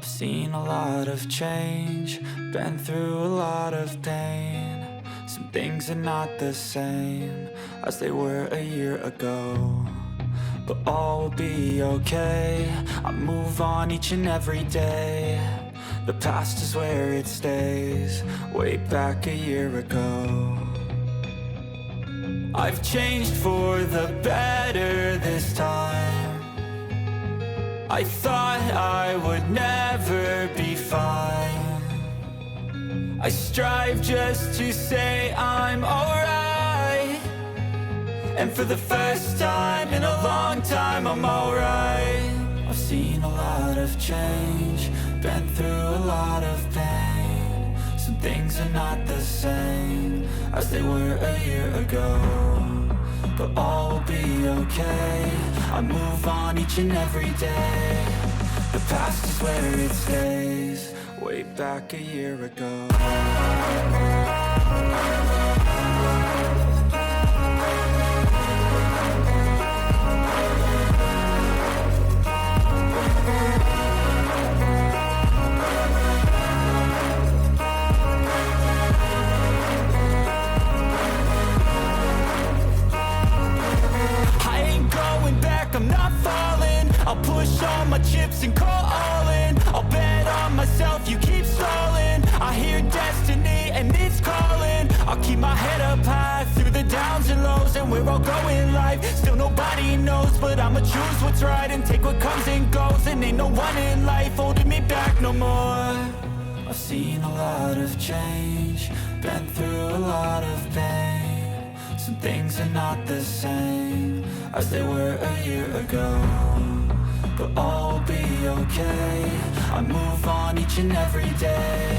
I've seen a lot of change, been through a lot of pain. Some things are not the same as they were a year ago, but all will be okay. I move on each and every day. The past is where it stays, way back a year ago. I've changed for the better this time. I thought I would never be fine. I strive just to say I'm alright, and for the first time in a long time I'm alright. I've seen a lot of change, been through a lot of pain. Some things are not the same as they were a year ago, but all will be okay. I move on each and every day. The past is where it stays, way back a year ago. I'm not falling. I'll push all my chips and call all in. I'll bet on myself, you keep stalling. I hear destiny and it's calling. I'll keep my head up high through the downs and lows, and we're all going live. Still nobody knows, but I'ma choose what's right and take what comes and goes. And ain't no one in life holding me back no more. I've seen a lot of change, been through a lot of pain. Some things are not the same as they were a year ago, but all will be okay. I move on each and every day.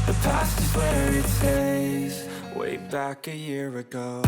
The past is where it stays, way back a year ago.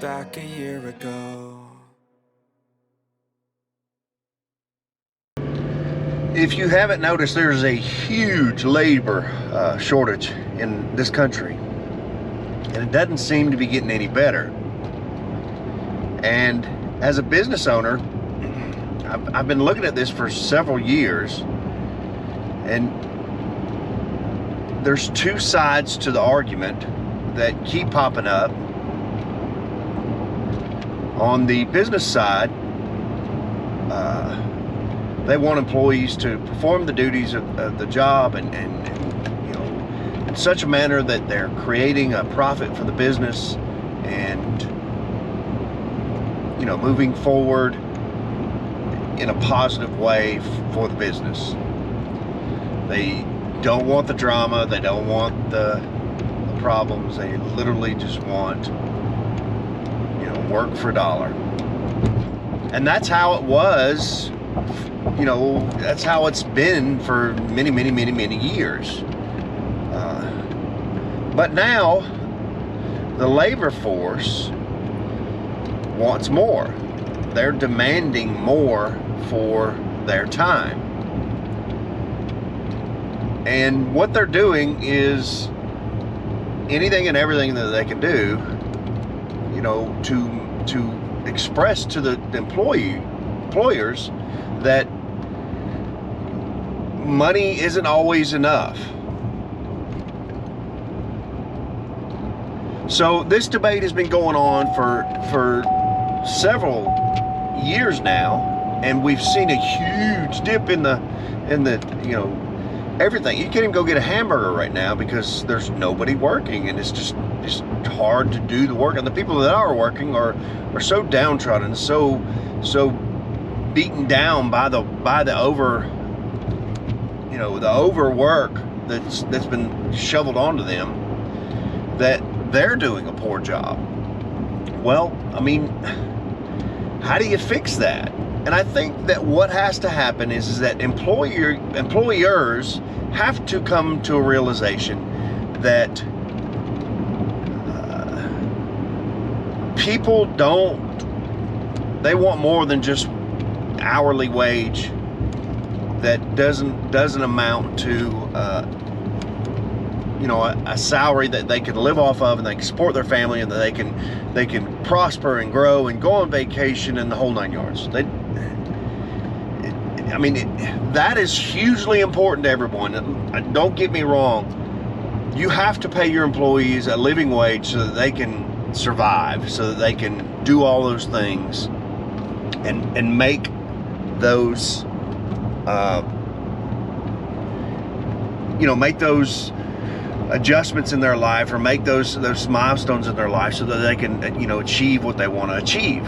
Back a year ago. If you haven't noticed, there's a huge labor shortage in this country, and it doesn't seem to be getting any better. And as a business owner, I've been looking at this for several years, and there's two sides to the argument that keep popping up. On the business side, they want employees to perform the duties of the job and you know, in such a manner that they're creating a profit for the business and, you know, moving forward in a positive way for the business. They don't want the drama, they don't want the problems, they literally just want work for a dollar. And that's how it was, you know, that's how it's been for many years. But now the labor force wants more. They're demanding more for their time. And what they're doing is anything and everything that they can do, you know, to express to the employers that money isn't always enough. So this debate has been going on for several years now, and we've seen a huge dip in the you know, everything. You can't even go get a hamburger right now because there's nobody working, and it's just hard to do the work. And the people that are working are so downtrodden, so beaten down by the overwork that's been shoveled onto them, that they're doing a poor job. Well, I mean, how do you fix that? And I think that what has to happen is that employers have to come to a realization that people they want more than just hourly wage that doesn't amount to a salary that they can live off of, and they can support their family, and that they can prosper and grow and go on vacation and the whole 9 yards. That is hugely important to everyone. Don't get me wrong. You have to pay your employees a living wage so that they can survive, so that they can do all those things and make those make those adjustments in their life, or make those milestones in their life, so that they can achieve what they want to achieve.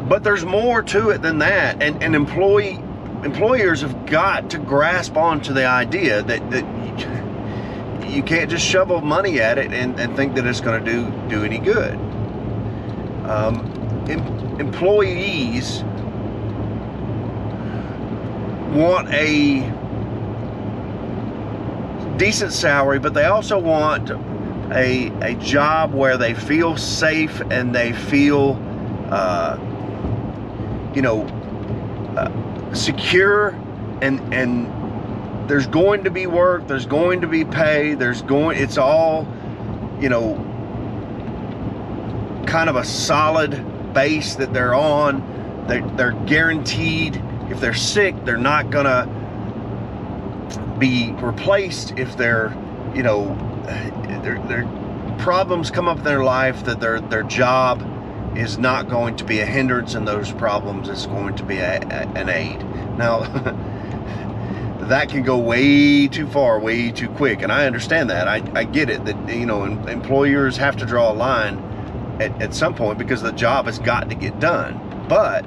But there's more to it than that, and employers have got to grasp onto the idea that you can't just shovel money at it and think that it's going to do any good. Employees want a decent salary, but they also want a job where they feel safe and they feel secure, and there's going to be work, there's going to be pay, it's all kind of a solid base that they're on. They're guaranteed. If they're sick, they're not gonna be replaced. If their problems come up in their life, that their job is not going to be a hindrance, and those problems is going to be an aid. Now, that can go way too far, way too quick, and I understand that. I get it, that employers have to draw a line at some point, because the job has got to get done. But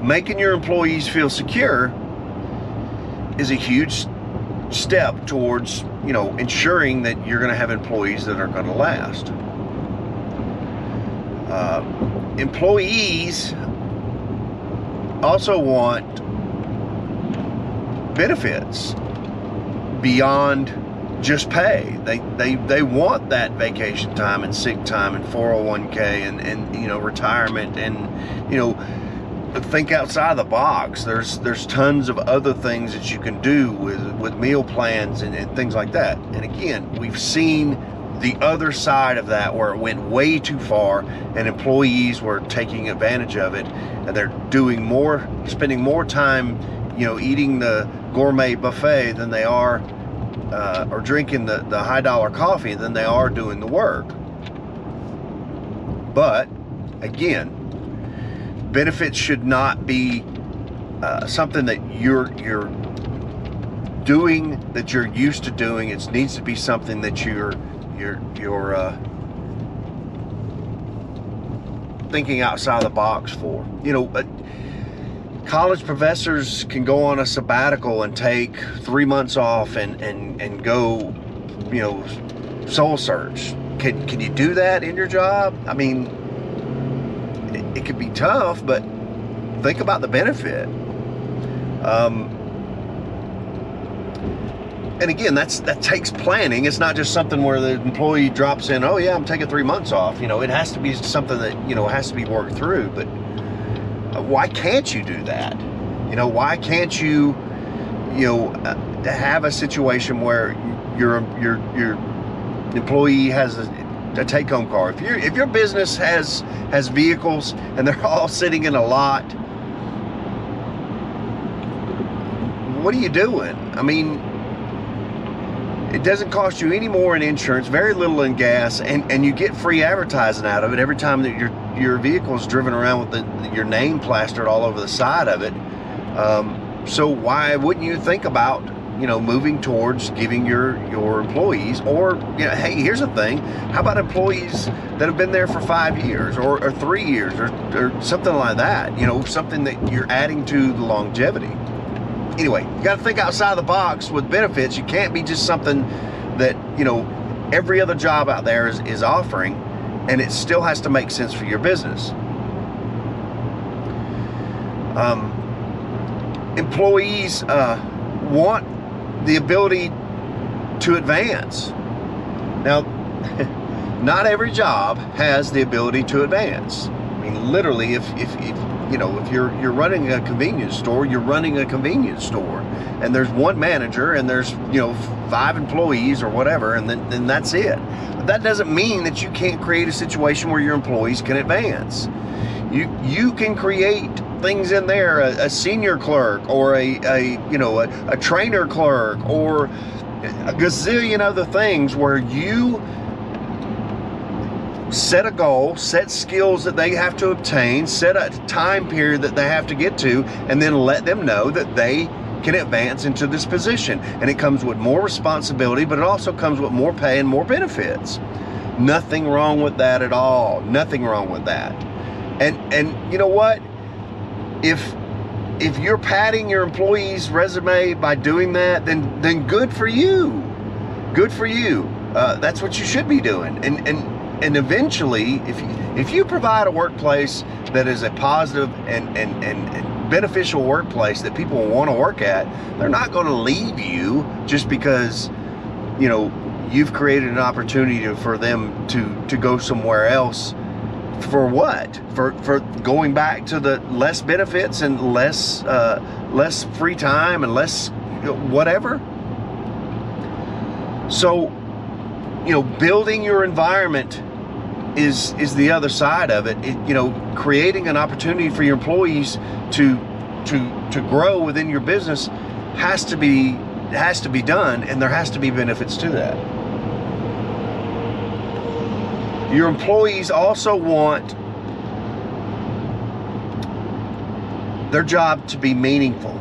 making your employees feel secure is a huge step towards ensuring that you're going to have employees that are going to last. Employees also want benefits beyond just pay. They want that vacation time and sick time and 401k and retirement, and think outside the box. There's tons of other things that you can do with meal plans and things like that. And again, we've seen the other side of that, where it went way too far and employees were taking advantage of it, and they're spending more time eating the gourmet buffet than they are or drinking the high dollar coffee than they are doing the work. But again, benefits should not be something that you're doing, that you're used to doing. It needs to be something that you're thinking outside the box for. College professors can go on a sabbatical and take 3 months off and go, soul search. Can you do that in your job? I mean, it could be tough, but think about the benefit. And again, that takes planning. It's not just something where the employee drops in, oh yeah, I'm taking 3 months off. It has to be something that, has to be worked through. But why can't you do that? Why can't you, have a situation where your employee has a take-home car? If your business has vehicles and they're all sitting in a lot, what are you doing? I mean, it doesn't cost you any more in insurance, very little in gas, and you get free advertising out of it every time that your vehicle is driven around with your name plastered all over the side of it. So why wouldn't you think about moving towards giving your employees, or hey, here's the thing, how about employees that have been there for 5 years or 3 years or something like that, something that you're adding to the longevity. anyway, you got to think outside the box with benefits. You can't be just something that, you know, every other job out there is offering, and it still has to make sense for your business. Employees want the ability to advance. Now, not every job has the ability to advance. I mean, literally, if you know, if you're running a convenience store, you're running a convenience store, and there's one manager and there's, you know, 5 employees or whatever, and then that's it. But that doesn't mean that you can't create a situation where your employees can advance. You can create things in there, a senior clerk, or a trainer clerk, or a gazillion other things where you set a goal, set skills that they have to obtain, set a time period that they have to get to, and then let them know that they can advance into this position. And it comes with more responsibility, but it also comes with more pay and more benefits. Nothing wrong with that at all. Nothing wrong with that. And you know what? If you're padding your employee's resume by doing that, then good for you. Good for you. That's what you should be doing. And eventually, if you provide a workplace that is a positive and beneficial workplace that people want to work at, they're not going to leave you just because, you know, you've created an opportunity for them to go somewhere else. For what? For going back to the less benefits and less free time and less, you know, whatever. So, you know, building your environment is the other side of it. You know, creating an opportunity for your employees to grow within your business has to be done, and there has to be benefits to that. Your employees also want their job to be meaningful.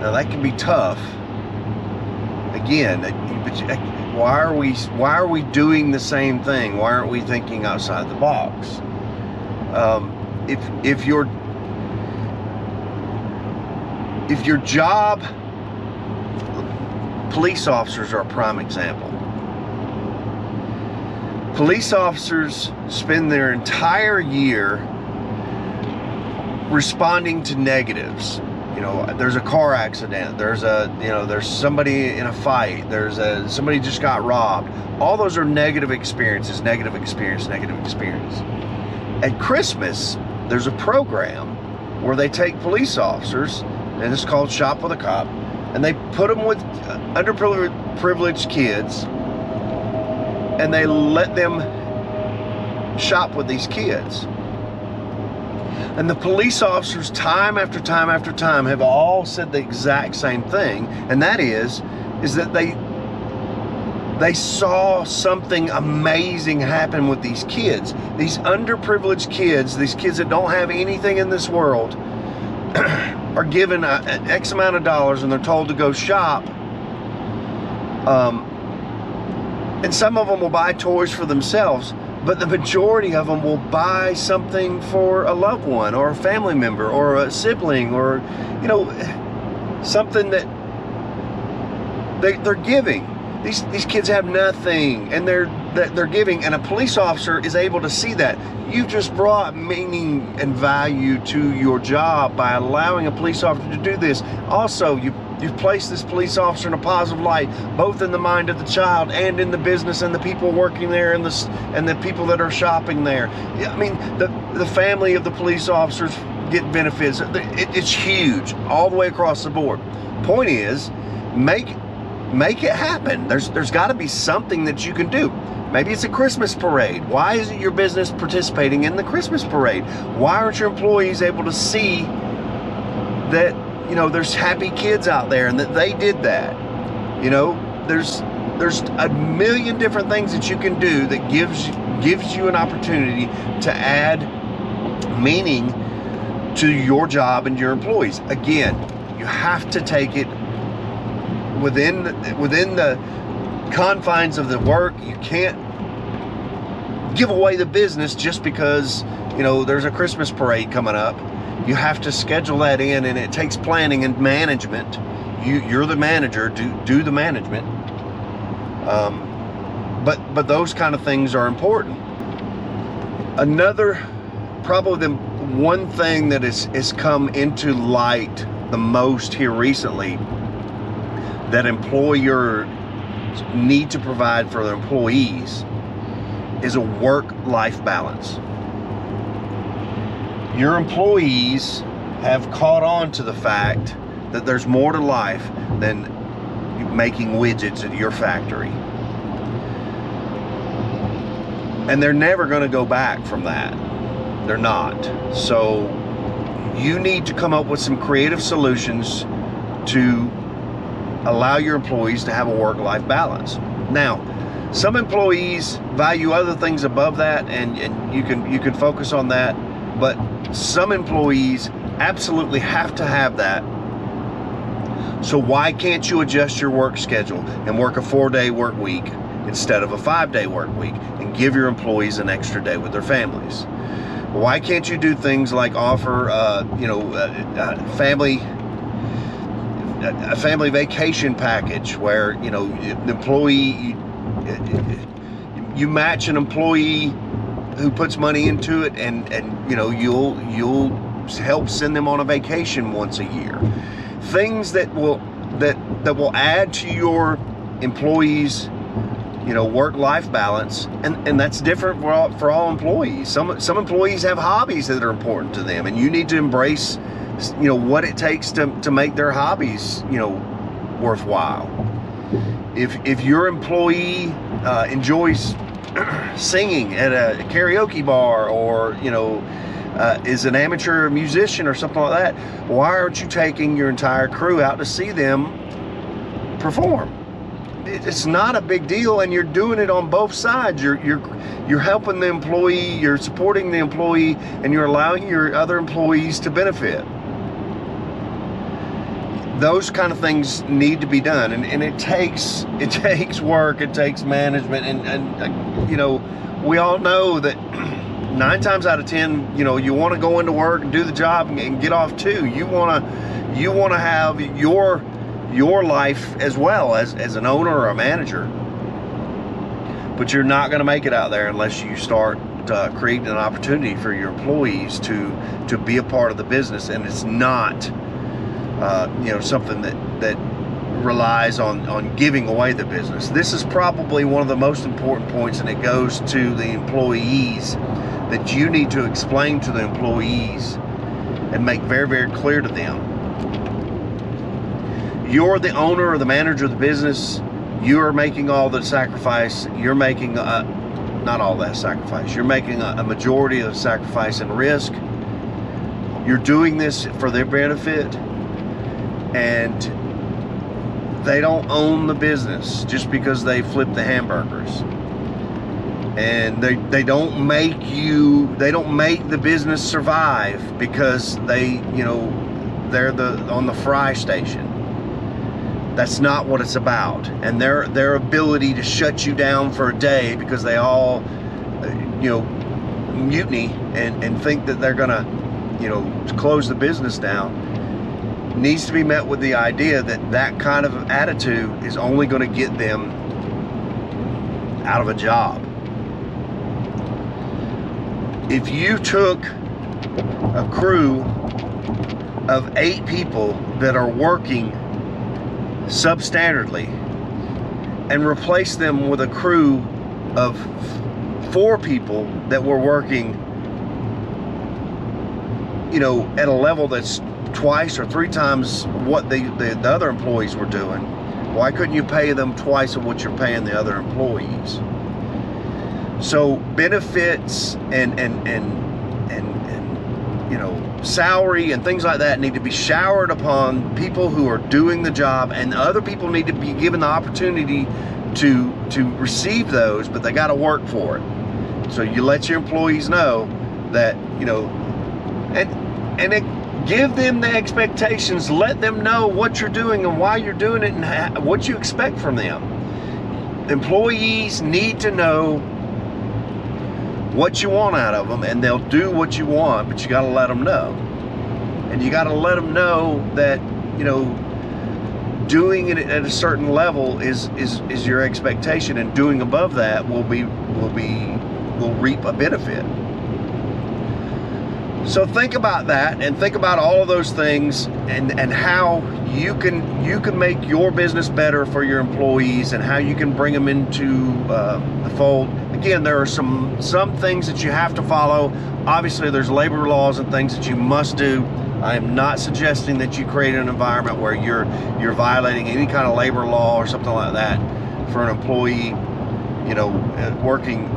Now that can be tough. Again, why are we doing the same thing? Why aren't we thinking outside the box? If your job, police officers are a prime example. Police officers spend their entire year responding to negatives. You know, there's a car accident, there's somebody in a fight, somebody just got robbed. All those are negative experiences, negative experience, negative experience. At Christmas, there's a program where they take police officers, and it's called Shop with a Cop, and they put them with underprivileged kids, and they let them shop with these kids. And the police officers, time after time after time, have all said the exact same thing, and that is that they saw something amazing happen with these kids. These underprivileged kids, these kids that don't have anything in this world, are given an X amount of dollars, and they're told to go shop. And some of them will buy toys for themselves, but the majority of them will buy something for a loved one or a family member or a sibling, or, you know, something that they're giving. These kids have nothing, and they're giving, and a police officer is able to see that. You've just brought meaning and value to your job by allowing a police officer to do this. Also, you've placed this police officer in a positive light, both in the mind of the child and in the business and the people working there and the people that are shopping there. I mean, the family of the police officers get benefits. It's huge all the way across the board. Point is, make it happen. There's got to be something that you can do. Maybe it's a Christmas parade. Why isn't your business participating in the Christmas parade? Why aren't your employees able to see that, you know, there's happy kids out there and that they did that? You know, there's a million different things that you can do that gives you an opportunity to add meaning to your job and your employees. Again, you have to take it within the confines of the work. You can't give away the business just because, you know, there's a Christmas parade coming up. You have to schedule that in, and it takes planning and management. You're the manager, do the management. But those kind of things are important. Another, probably the one thing that has come into light the most here recently that employers need to provide for their employees is a work-life balance. Your employees have caught on to the fact that there's more to life than making widgets at your factory. And they're never going to go back from that. They're not. So you need to come up with some creative solutions to allow your employees to have a work-life balance. Now, some employees value other things above that, and you can focus on that, but some employees absolutely have to have that. So why can't you adjust your work schedule and work a 4-day work week instead of a 5-day work week and give your employees an extra day with their families? Why can't you do things like offer a family vacation package where the employee, you match an employee who puts money into it, and you'll help send them on a vacation once a year. Things that will add to your employees' work-life balance, and that's different for all employees. Some employees have hobbies that are important to them, and you need to embrace what it takes to make their hobbies worthwhile. If your employee enjoys singing at a karaoke bar, or is an amateur musician or something like that, why aren't you taking your entire crew out to see them perform? It's not a big deal, and you're doing it on both sides. You're helping the employee, you're supporting the employee, and you're allowing your other employees to benefit. Those kind of things need to be done, and it takes work, it takes management, and we all know that 9 times out of 10, you want to go into work and do the job and get off too. You want to have your life as well as an owner or a manager. But you're not going to make it out there unless you start creating an opportunity for your employees to be a part of the business, and it's not something that relies on giving away the business. This is probably one of the most important points, and it goes to the employees, that you need to explain to the employees and make very, very clear to them. You're the owner or the manager of the business. You are making all the sacrifice. You're making not all that sacrifice. You're making a majority of sacrifice and risk. You're doing this for their benefit, and they don't own the business just because they flip the hamburgers. And they don't make the business survive because they're on the fry station. That's not what it's about. And their ability to shut you down for a day because they all mutiny and think that they're gonna close the business down needs to be met with the idea that kind of attitude is only going to get them out of a job. If you took a crew of 8 people that are working substandardly and replaced them with a crew of 4 people that were working at a level that's twice or 3 times what the other employees were doing, why couldn't you pay them twice of what you're paying the other employees? So benefits and salary and things like that need to be showered upon people who are doing the job, and other people need to be given the opportunity to receive those, but they got to work for it. So you let your employees know that give them the expectations. Let them know what you're doing and why you're doing it and what you expect from them. Employees need to know what you want out of them, and they'll do what you want, but you got to let them know. and you got to let them know that, you know, doing it at a certain level is your expectation, and doing above that will reap a benefit. So think about that, and think about all of those things, and how you can make your business better for your employees, and how you can bring them into the fold. Again, there are some things that you have to follow. Obviously, there's labor laws and things that you must do. I am not suggesting that you create an environment where you're violating any kind of labor law or something like that for an employee, you know, working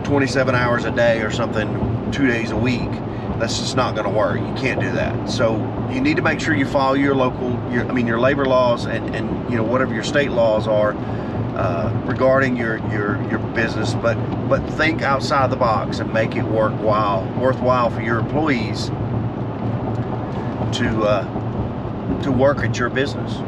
27 hours a day or something 2 days a week. That's just not going to work. You can't do that. So you need to make sure you follow your labor laws and you know, whatever your state laws are regarding your business. But think outside the box and make it worthwhile for your employees to work at your business.